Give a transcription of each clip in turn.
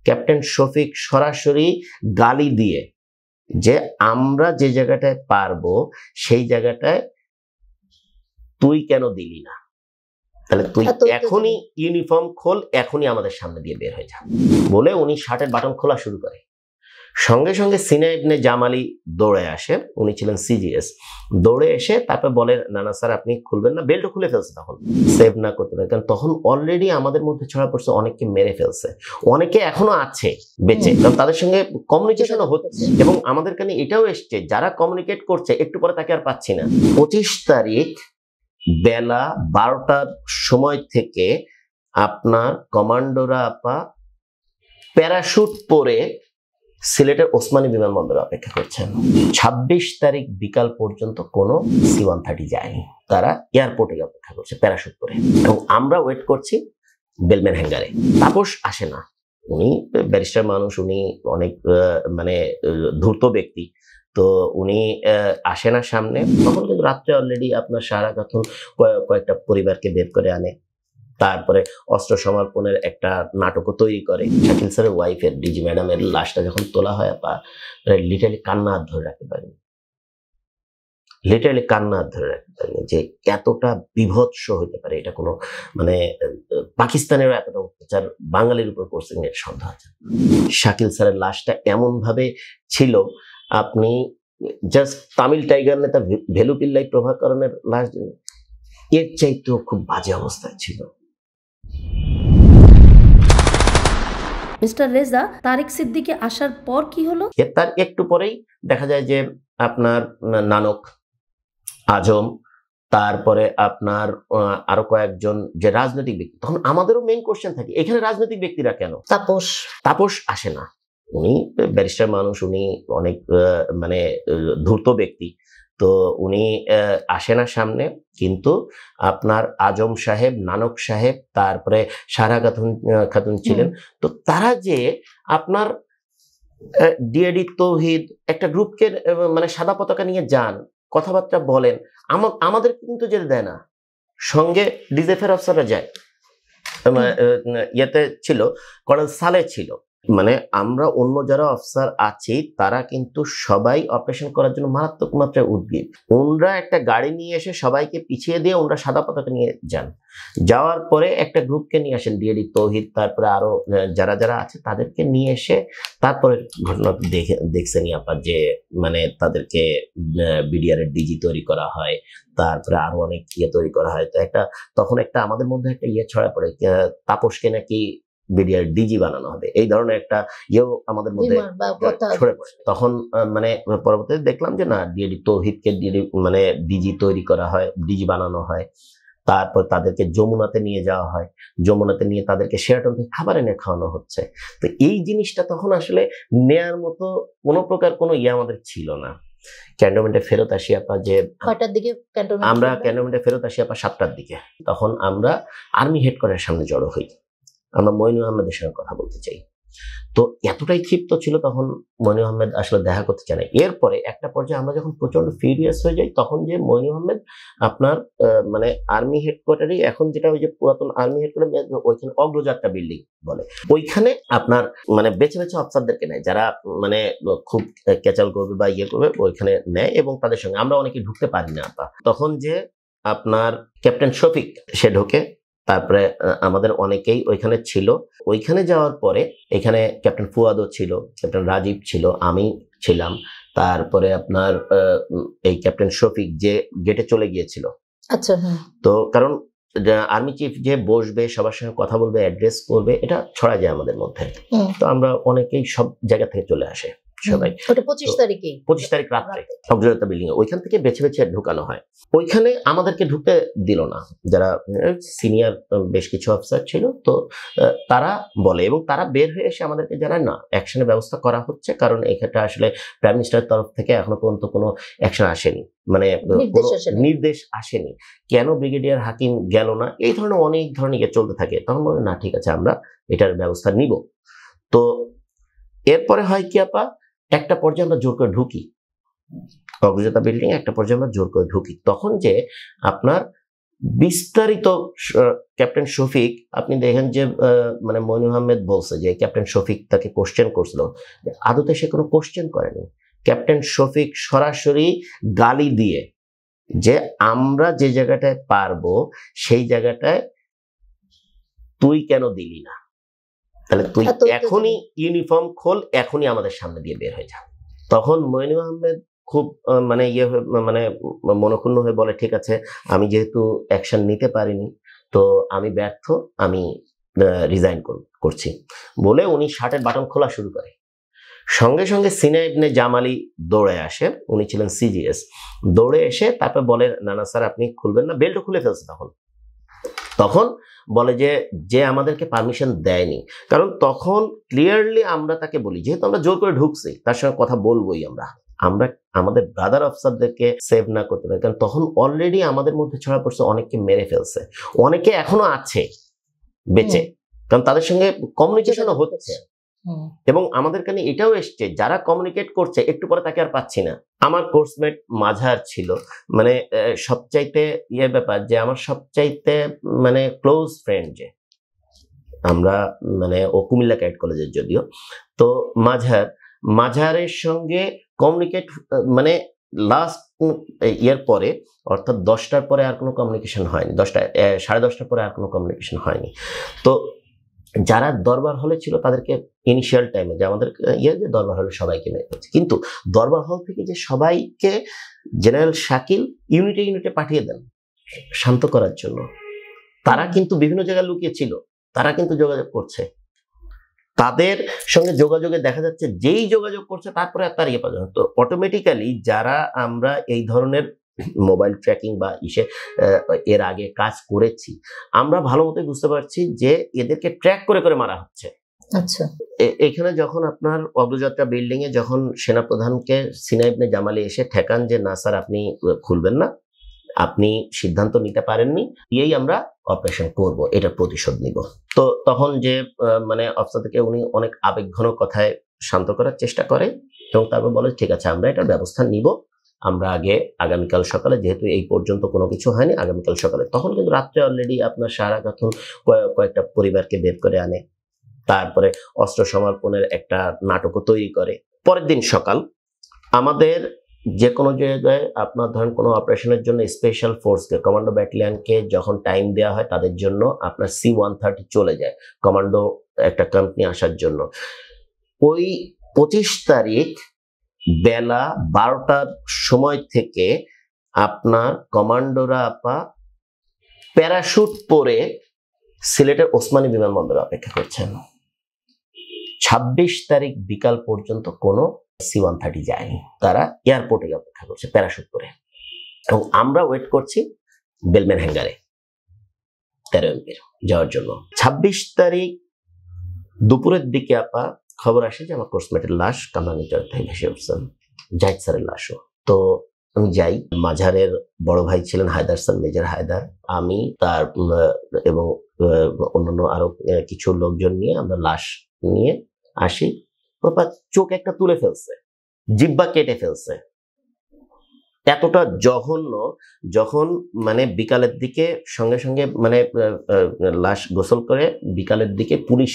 Captain Shafiq সরাসরি গালি দিয়ে যে আমরা যে জায়গাটায় পারবো সেই জায়গাটায় তুই কেন দিলি না, তাহলে তুই এখনই ইউনিফর্ম খোল, এখনই আমাদের সামনে দিয়ে বের হয়ে যা বলে উনি শার্টের বাটন খোলা শুরু করে। সঙ্গে সঙ্গে সিনা ইবনে জামালি দৌড়ে আসে, উনি ছিলেন সিজিএস, দৌড়ে এসে তারপর বলে না না স্যার আপনি খুলবেন না, বেল্টও খুলে ফেলছে তখন, সেভ না করতে পারে, কারণ তখন অলরেডি আমাদের মধ্যে ছড়া পড়ছে, অনেককে মেরে ফেলছে, অনেকে এখনো আছে বেঁচে, কারণ তাদের সঙ্গে কমিউনিকেশনও হচ্ছে এবং আমাদের কানে এটাও এসছে যারা কমিউনিকেট করছে একটু পরে তাকে আর পাচ্ছি না। 25 তারিখ বেলা 12টার সময় থেকে আপনার কমান্ডোরা আপা প্যারাশুট পরে সিলেটের ওসমানী বিমানবন্দরে অপেক্ষা করছেন। 26 তারিখ বিকাল পর্যন্ত কোনো C-130 যায়নি, তারা এয়ারপোর্টে অপেক্ষা করছে প্যারাশুট পরে, এবং আমরা ওয়েট করছি বেলম্যান হ্যাঙ্গারে। তাপস আসে না, উনি ব্যারিস্টার মানুষ, উনি অনেক মানে ধূর্ত ব্যক্তি, তো উনি আসে না সামনে। তখন কিন্তু রাত্রে অলরেডি আপনার সারা খাতুন কয়েকটা পরিবারকে বের করে আনে, তারপরে অস্ত্র সমর্পণের একটা নাটকও তৈরি করে। শাকিল স্যারের ওয়াইফের ডিজি ম্যাডামের লাশটা যখন তোলা হয় আপা লিটারালি কান্না হাত ধরে রাখতে পারেনি, লিটারালি কান্না হাত ধরে রাখতে পারেনি যে এতটা বিভৎস হইতে পারে, এটা কোনো মানে পাকিস্তানেরও এতটা অত্যাচার বাঙালির উপর করছে এর সন্দেহ আছে। শাকিল স্যারের লাশটা এমন ভাবে ছিল, আপনি জাস্ট তামিল টাইগার নেতা ভেলুপিল্লাই প্রভাকরণের লাশ এর চাইতেও খুব বাজে অবস্থায় ছিল। মিস্টার রেজা, তারেক সিদ্দিকী আসার পর কি হলো? তার একটু পরেই দেখা যায় যে আপনার নানক, আজম, তারপরে আপনার আরো কয়েকজন যে রাজনৈতিক ব্যক্তি, তখন আমাদেরও মেইন কোশ্চেন থাকে এখানে রাজনৈতিক ব্যক্তিরা কেন? তাপস আসে না, উনি ব্যারিস্টার মানুষ, উনি অনেক মানে ধূর্ত ব্যক্তি, তো উনি আসে না সামনে, কিন্তু আপনার আজম সাহেব, নানক সাহেব, তারপরে সারা খাতুন ছিলেন, তো তারা যে আপনার ডিএডি তৌহিদ একটা গ্রুপকে মানে সাদা পতাকা নিয়ে যান, কথাবার্তা বলেন, আমাদের কিন্তু যেতে দেয় না, সঙ্গে ডিজেফের অফিসাররা যায়, ইয়েতে ছিল কর্নেল সালে ছিল, মানে আমরা অন্য যারা অফিসার আছি তারা কিন্তু সবাই অপারেশন করার জন্য মারাত্মক মাত্রায় উদ্গ্রীব। ওনরা একটা গাড়ি নিয়ে এসে সবাইকে পিছিয়ে দিয়ে ওনরা সাদা পতাকা নিয়ে যান, যাওয়ার পরে একটা গ্রুপকে নিয়ে আসেন, ডিএডি তৌহিদ, তারপরে আরো যারা যারা আছে তাদেরকে নিয়ে এসে তারপরে ঘটনা দেখছেন আপা যে মানে তাদেরকে বিডিআর এর ডিজি তৈরি করা হয়, তারপরে আরো অনেক তৈরি করা হয়। তো তখন একটা আমাদের মধ্যে একটা ছড়া পড়ে, তাপসকে নাকি বিডিআর ডিজি বানানো হবে, এই ধরনের একটা আমাদের মধ্যে ছড়ে পড়ে। তখন মানে পরবর্তীতে দেখলাম যে না, ডিএডি তৌহিদকে মানে ডিজি তৈরি করা হয়, ডিজি বানানো হয়, তারপর তাদেরকে যমুনাতে নিয়ে যাওয়া হয়, যমুনাতে নিয়ে তাদেরকে শেরাটন থেকে খাবার এনে খাওয়ানো হচ্ছে। তো এই জিনিসটা তখন আসলে নেয়ার মতো কোনো প্রকার কোনো আমাদের ছিল না। ক্যান্টনমেন্টে ফেরত আসি আপা যে আমরা ক্যান্টনমেন্টে ফেরত আসি আপা 7টার দিকে, তখন আমরা আর্মি হেডকোয়ার্টারের সামনে জড়ো হই, আমরা মইনু আহমেদের সঙ্গে কথা বলতে চাই। তো এতটাই ক্ষিপ্ত ছিল তখন মইনু আহমেদ আসলে দেখা করতে চায় না। এরপরে একটা পর্যায়ে আমরা যখন প্রচন্ড ফিউরিয়াস হয়ে যাই, তখন যে মইনু আহমেদ আপনার মানে আর্মি হেডকোয়ার্টারে, এখন যেটা ওই যে পুরাতন আর্মি হেডকোয়ার্টার, ওইখানে অগ্রযাত্রা বিল্ডিং বলে, ওইখানে আপনার মানে বেছে বেছে অফিসারদেরকে নেয় যারা মানে খুব ক্যাচাল করবে বা করবে, ওইখানে নেয় এবং তাদের সঙ্গে আমরা অনেকে ঢুকতে পারি না। তখন যে আপনার ক্যাপ্টেন শফিক সে ঢোকে, তারপরে আমাদের অনেকেই ওইখানে ছিল। ওইখানে যাওয়ার পরে এখানে ক্যাপ্টেন ফুয়াদও ছিল, ক্যাপ্টেন রাজীব ছিল, আমি ছিলাম, তারপরে আপনার এই ক্যাপ্টেন শফিক যে গেটে চলে গিয়েছিল। আচ্ছা, তো কারণ আর্মি চিফ যে বসবে, সবার সঙ্গে কথা বলবে, অ্যাড্রেস করবে, এটা ছড়া যায় আমাদের মধ্যে, তো আমরা অনেকেই সব জায়গা থেকে চলে আসে সবাই। 25 তারিখ রাত্রে অগ্রযাত্রা বিল্ডিং এ ওইখান থেকে বেছে বেছে ঢুকানো হয়। ওইখানে আমাদেরকে ঢুকতে দিল না, যারা সিনিয়র বেশ কিছু অফিসার ছিল, তো তারা বলে এবং তারা বের হয়ে এসে আমাদেরকে জানায় না অ্যাকশনের ব্যবস্থা করা হচ্ছে, কারণ এক্ষেত্রে আসলে প্রাইম মিনিস্টারের তরফ থেকে এখনো পর্যন্ত কোনো অ্যাকশন আসেনি, মানে নির্দেশ আসেনি, কেন ব্রিগেডিয়ার হাকিম গেল না, এই ধরনের অনেক ধরনের চলতে থাকে। তখন বলে না ঠিক আছে, আমরা এটার ব্যবস্থা নিব। তো এরপরে হয় কি আপা, একটা পর্যায়ে আমরা জোর করে ঢুকি অগ্রযাত্রা বিল্ডিং, একটা পর্যায়ে আমরা জোর করে ঢুকি, তখন যে আপনার বিস্তারিত ক্যাপ্টেন শফিক, আপনি দেখেন যে মানে মইনুল আহমেদ বলছে যে ক্যাপ্টেন শফিক তাকে কোশ্চেন করছিল, আদতে সে কোনো কোশ্চেন করেনি। ক্যাপ্টেন শফিক সরাসরি গালি দিয়ে যে আমরা যে জায়গাটায় পারবো সেই জায়গাটায় তুই কেন দিলি না, তাহলে তুই এখনই ইউনিফর্ম খোল, এখনই আমাদের সামনে দিয়ে বের হয়ে যা। তখন মইনুল আহমেদ খুব মানে মানে মনক্ষুণ্ণ হয়ে বলে, ঠিক আছে, আমি যেহেতু অ্যাকশন নিতে পারিনি তো আমি ব্যর্থ, আমি রিজাইন করছি বলে উনি শার্টের বাটন খোলা শুরু করে। সঙ্গে সঙ্গে সিনা ইবনে জামালি দৌড়ে আসে, উনি ছিলেন সিজিএস, দৌড়ে এসে তারপর বলে না না স্যার আপনি খুলবেন না, বেল্টও খুলে ফেলছে। তখন বলে যে আমাদেরকে পারমিশন দেয়নি, কারণ তখন ক্লিয়ারলি আমরা তাকে বলি যেহেতু আমরা জোর করে ঢুকছি তার সঙ্গে কথা বলবোই, আমরা আমাদের ব্রাদার অফিসারদেরকে সেভ না করতে পারি, কারণ তখন অলরেডি আমাদের মধ্যে ছড়া পড়ছে, অনেককে মেরে ফেলছে, অনেকে এখনো আছে বেঁচে, কারণ তাদের সঙ্গে কমিউনিকেশনও হচ্ছে। এবং আমাদের কানে এটাও এসছে যারা কমিউনিকেট করছে একটু পরে তাকে আর পাচ্ছি না। আমার কোর্সমেট মাঝার ছিল, মানে সবচাইতে ব্যাপার যে আমার সবচাইতে মানে ক্লোজ ফ্রেন্ড, যে আমরা মানে ও কুমিল্লা ক্যাডেট কলেজের যদিও, তো মাঝারের সঙ্গে কমিউনিকেট মানে লাস্ট ইয়ার পরে অর্থাৎ 10টার পরে আর কোনো কমিউনিকেশন হয়নি, 10:30 পরে আর কোনো কমিউনিকেশন হয়নি। তো যারা দরবার হলে ছিল তাদেরকে ইনিশিয়াল টাইমে যে আমাদের যে দরবার হলে সবাইকে মেরে ফেলছে, কিন্তু দরবার হল থেকে যে সবাইকে জেনারেল শাকিল ইউনিটে পাঠিয়ে দেন শান্ত করার জন্য, তারা কিন্তু বিভিন্ন জায়গায় লুকিয়ে ছিল, তারা কিন্তু যোগাযোগ করছে, তাদের সঙ্গে যোগাযোগে দেখা যাচ্ছে যেই যোগাযোগ করছে তারপরে আর তার পর্যন্ত অটোমেটিক্যালি যারা আমরা এই ধরনের মোবাইল ট্র্যাকিং বা এর আগে কাজ করেছি, আমরা ভালো মতোই বুঝতে পারছি যে এদেরকে ট্র্যাক করে করে মারা হচ্ছে। আচ্ছা, এখানে যখন আপনার অগ্রযাত্রা বিল্ডিং এ যখন সেনাপ্রধানকে সিনা ইবনে জামালি এসে ঠেকান যে না স্যার আপনি খুলবেন না, আপনি সিদ্ধান্ত নিতে পারেননি, এই আমরা অপারেশন করব, এটার প্রতিশোধ নিব। তো তখন যে মানে অফিসারকে উনি অনেক আবেগঘন কথায় শান্ত করার চেষ্টা করে এবং তারপর বলে ঠিক আছে আমরা এটার ব্যবস্থা নিব, আমরা আগামীকাল সকালে, যেহেতু এই পর্যন্ত কোনো কিছু হয়নি, আগামীকাল সকালে। তখন কিন্তু রাত্রে অলরেডি আপনার সারা খাতুন কয়েকটা পরিবারকে বের করে আনে, তারপরে অস্ত্র সমর্পণের একটা নাটকও তৈরি করে। পরের দিন সকাল আমাদের যে কোনো জায়গায় আপনার ধরেন কোনো অপারেশনের জন্য স্পেশাল ফোর্সকে, কমান্ডো ব্যাটালিয়নকে যখন টাইম দেওয়া হয় তাদের জন্য আপনার C-130 চলে যায় কমান্ডো একটা কোম্পানি আসার জন্য। ওই 25 তারিখ বেলা 12টার সময় থেকে আপনার কমান্ডোরা প্যারাশুট পরে সিলেটের ওসমানী বিমানবন্দরে অপেক্ষা করছেন। 26 তারিখ বিকাল পর্যন্ত কোনো C-130 যায়নি, তারা এয়ারপোর্টে অপেক্ষা করছে প্যারাশুট পরে, এবং আমরা ওয়েট করছি বেলমেন হ্যাঙ্গারে 13 এমপির যাওয়ার জন্য। 26 তারিখ দুপুরের দিকে খবর আসে যে আমার কোর্সমেটের লাশ কামরাঙ্গীরচর থেকে ভেসে উঠছেন, জাহিদ স্যারের লাশও। তো আমি যাই, মাঝারের বড় ভাই ছিলেন হায়দার স্যার, মেজর হায়দার, আমি তার এবং অন্যান্য আরো কিছু লোকজন নিয়ে আমরা লাশ নিয়ে আসি। চোখ একটা তুলে ফেলছে, জিহ্বা কেটে ফেলছে, এতটা জঘন্য। যখন মানে বিকালের দিকে সঙ্গে সঙ্গে মানে লাশ গোসল করে বিকালের দিকে পুলিশ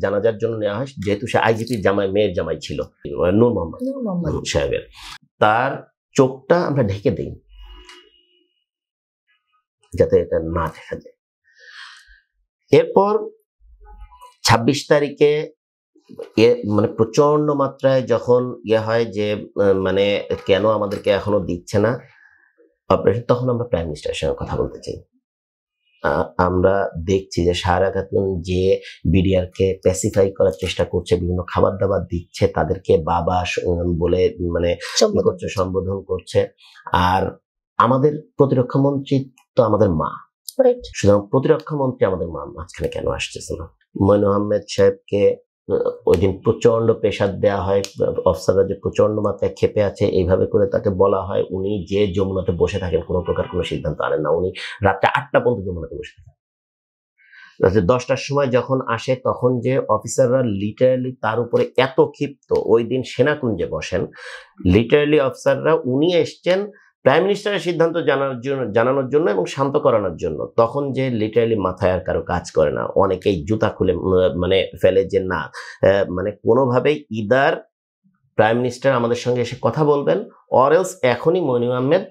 জানাজার জন্য নেওয়া হয়, যেহেতু সে আইজিপি মেয়ের জামাই ছিল নূর মোহাম্মদ সাহেবের, তার চোখটা আমরা ঢেকে দিই যাতে এটা না দেখা যায়। এরপর 26 তারিখে মানে প্রচন্ড মাত্রায় যখন হয় যে মানে কেন আমাদেরকে এখনো দিচ্ছে না অপারেশন, তখন আমরা প্রাইম মিনিস্টারের সঙ্গে কথা বলতে চাই। আমরা দেখছি যে সারা খাতুন যে বিডিআর কে প্যাসিফাই করার চেষ্টা করছে, বিভিন্ন খাবার দাবার দিচ্ছে, তাদেরকে বাবা বলে মানে সম্বোধন করছে। আর আমাদের প্রতিরক্ষা মন্ত্রী তো আমাদের মা, সুতরাং প্রতিরক্ষা মন্ত্রী আমাদের মা, মাঝখানে কেন আসতেছে না? মইনুল আহমেদ সাহেবকে ওই দিন প্রচন্ড প্রেসার দেওয়া হয়, অফিসাররা যে প্রচন্ড মাত্রায় ক্ষেপে আছে এইভাবে করে তাকে বলা হয়, উনি যে যমুনাতে বসে থাকেন কোনো প্রকার কোনো সিদ্ধান্ত আনেন না, উনি রাত্রে 8টা পর্যন্ত যমুনাতে বসে থাকেন। রাত্রে 10টার সময় যখন আসে তখন যে অফিসাররা লিটারালি তার উপরে এত ক্ষিপ্ত, ওই দিন সেনাকুঞ্জে বসেন, লিটারালি অফিসাররা উনি এসছেন প্রাইম মিনিস্টারের সিদ্ধান্ত জানানোর জন্য এবং শান্ত করানোর জন্য। তখন যে লিটারালি মাথায় আর কারো কাজ করে না, অনেকেই জুতা খুলে মানে ফেলে যে না, মানে কোনোভাবেই ইদার প্রাইম মিনিস্টার আমাদের সঙ্গে এসে কথা বলবেন, অর এলস এখনই মইনুল আহমেদ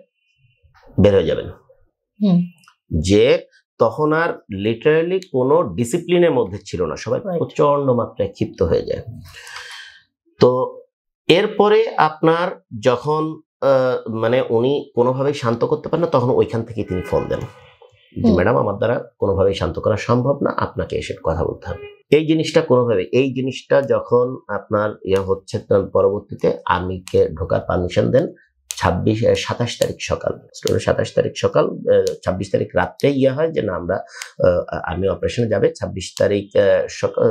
বের হয়ে যাবেন। যে তখন আর লিটারালি কোনো ডিসিপ্লিনের মধ্যে ছিল না, সবাই প্রচন্ড মাত্রায় ক্ষিপ্ত হয়ে যায়। তো এরপরে আপনার যখন মানে উনি কোনোভাবেই শান্ত করতে পারেন না, তখন ওইখান থেকে তিনি ফোন দেন যে ম্যাডাম আমার দ্বারা কোনোভাবেই শান্ত করা সম্ভব না, আপনাকে এসে কথা বলতে হবে। এই জিনিসটা যখন আপনার হচ্ছে, পরবর্তীতে আর্মিকে ঢোকার পারমিশন দেন 27 তারিখ সকাল, 26 তারিখ রাত্রে হয় যে না আমরা আর্মি অপারেশনে যাবে 26 তারিখ সকাল,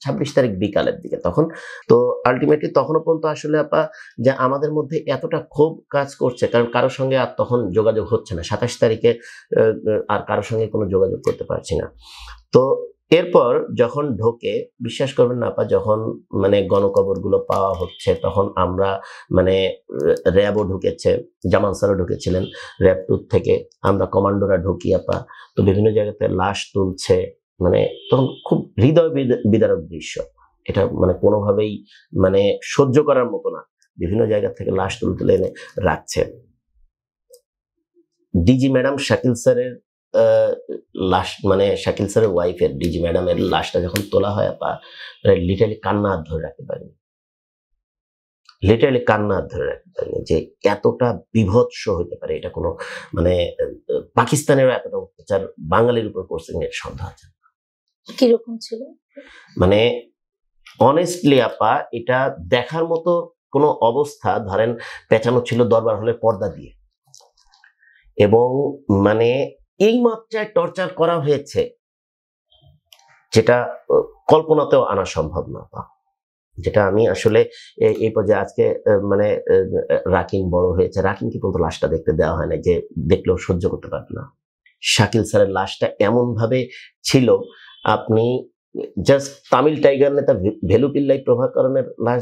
26 তারিখ বিকালের দিকে। তখন তো আলটিমেটলি তখনও পর্যন্ত আসলে আপা যে আমাদের মধ্যে এতটা ক্ষোভ কাজ করছে, কারণ কারোর সঙ্গে আর তখন যোগাযোগ হচ্ছে না। 27 তারিখে আর কারোর সঙ্গে কোনো যোগাযোগ করতে পারছি না। তো এরপর যখন ঢোকে, বিশ্বাস করবেন না আপা, যখন মানে গণকবরগুলো পাওয়া হচ্ছে, তখন আমরা মানে র্যাবও ঢুকেছে, জামান স্যারও ঢুকেছিলেন র্যাব 2 থেকে, আমরা কমান্ডোরা ঢুকি আপা। তো বিভিন্ন জায়গাতে লাশ তুলছে, মানে তখন খুব হৃদয় বিদারক দৃশ্য। এটা মানে কোনোভাবেই মানে সহ্য করার মতো না। বিভিন্ন জায়গা থেকে লাশ তুলে এনে রাখছে। ডিজি ম্যাডাম শাকিল স্যারের লাশ, মানে শাকিল স্যারের ওয়াইফের ডিজি ম্যাডামের লাশটা যখন তোলা হয় আপা, লিটারালি কান্না ধরে রাখতে পারিনি, যে এতটা বিভৎস হইতে পারে। এটা কোনো মানে পাকিস্তানেরও এতটা অত্যাচার বাঙালির উপর করছে এর সন্দেহ আছে। কিরকম ছিল মানে অনেস্টলি আপা, এটা দেখার মতো কোনো অবস্থা, ধরেন পেঁচানো ছিল দরবার হলে পর্দা দিয়ে, এবং মানে এই মাত্রায় টর্চার করা হয়েছে যেটা কল্পনাতেও আনা সম্ভব না, যেটা আমি আসলে এই পর্যায়ে আজকে মানে রাকিন বড় হয়েছে, রাকিনকে পর্যন্ত লাশটা দেখতে দেওয়া হয় না, যে দেখলেও সহ্য করতে পারবে না। শাকিল স্যারের লাশটা এমন ভাবে ছিল, আপনি জাস্ট তামিল টাইগার নেতা ভেলুপিল্লাই প্রভাকরণের লাশ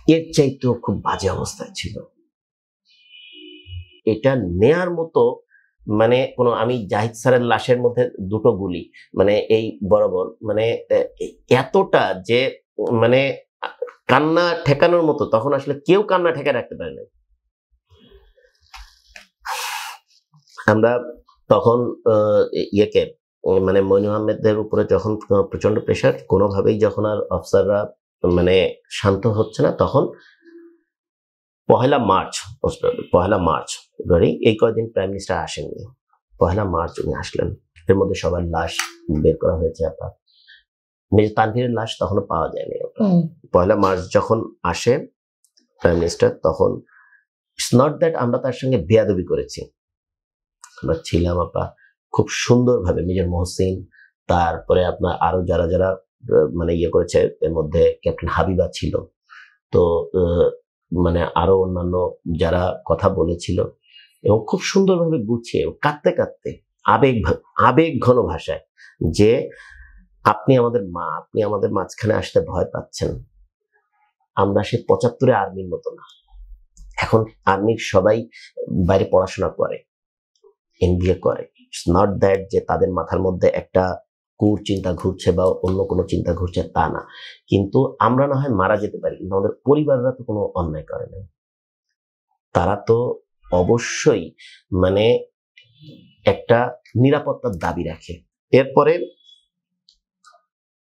এর চাইতেও খুব বাজে অবস্থায় ছিল। এটা নেয়ার মতো মানে কোনো, আমি জাহিদ স্যারের লাশের মধ্যে 2টো গুলি মানে এই বরাবর, মানে এতটা যে মানে কান্না ঠেকানোর মতো, তখন আসলে কেউ কান্না ঠেকায় রাখতে পারে না। আমরা তখন ইয়েকে মানে মইনুল আহমেদের উপরে যখন প্রচন্ড প্রেশার, কোনোভাবেই যখন আর অফিসাররা মানে শান্ত হচ্ছে না, তখন 1 মার্চ ফেব্রুয়ারি, এই কয়েকদিন প্রাইম মিনিস্টার আসেননি। 1 মার্চ উনি আসলেন, এর মধ্যে সবার লাশ বের করা হয়েছে আপনার। মির্জা তানভীরের লাশ তখনও পাওয়া যায়নি। 1 মার্চ যখন আসে প্রাইম মিনিস্টার, তখন ইটস নট দ্যাট আমরা তার সঙ্গে বেয়াদবি করেছি, আমরা ছিলাম আপা খুব সুন্দরভাবে। মির্জা মহসিন, তারপরে আপনার আরো যারা যারা মানে করেছে, এর মধ্যে ক্যাপ্টেন হাবিবা ছিল, তো মানে আরো অন্যান্য যারা কথা বলেছিল, এবং খুব সুন্দরভাবে গুছিয়ে কাঁদতে কাঁদতে আবেগ ঘন ভাষায় যে আপনি আমাদের মা, আপনি আমাদের মাঝখানে আসতে ভয় পাচ্ছেন, আমরা সে 75-এ আর্মির মতো না। এখন আর্মির সবাই বাইরে পড়াশোনা করে, MBA করে। ইটস নট দ্যাট যে তাদের মাথার মধ্যে একটা কুর চিন্তা ঘুরছে বা অন্য কোনো চিন্তা ঘুরছে, তা না। কিন্তু আমরা না হয় মারা যেতে পারি, কিন্তু আমাদের পরিবাররা তো কোনো অন্যায় করে নাই। তারা তো অবশ্যই মানে একটা নিরাপত্তার দাবি রাখে। এরপরে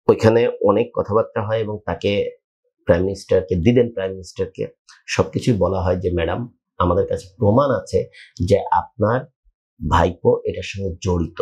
ওইখানে অনেক কথাবার্তা হয়, এবং তাকে প্রাইম মিনিস্টারকে সবকিছুই বলা হয় যে ম্যাডাম, আমাদের কাছে প্রমাণ আছে যে আপনার ভাইপো এটার সঙ্গে জড়িত।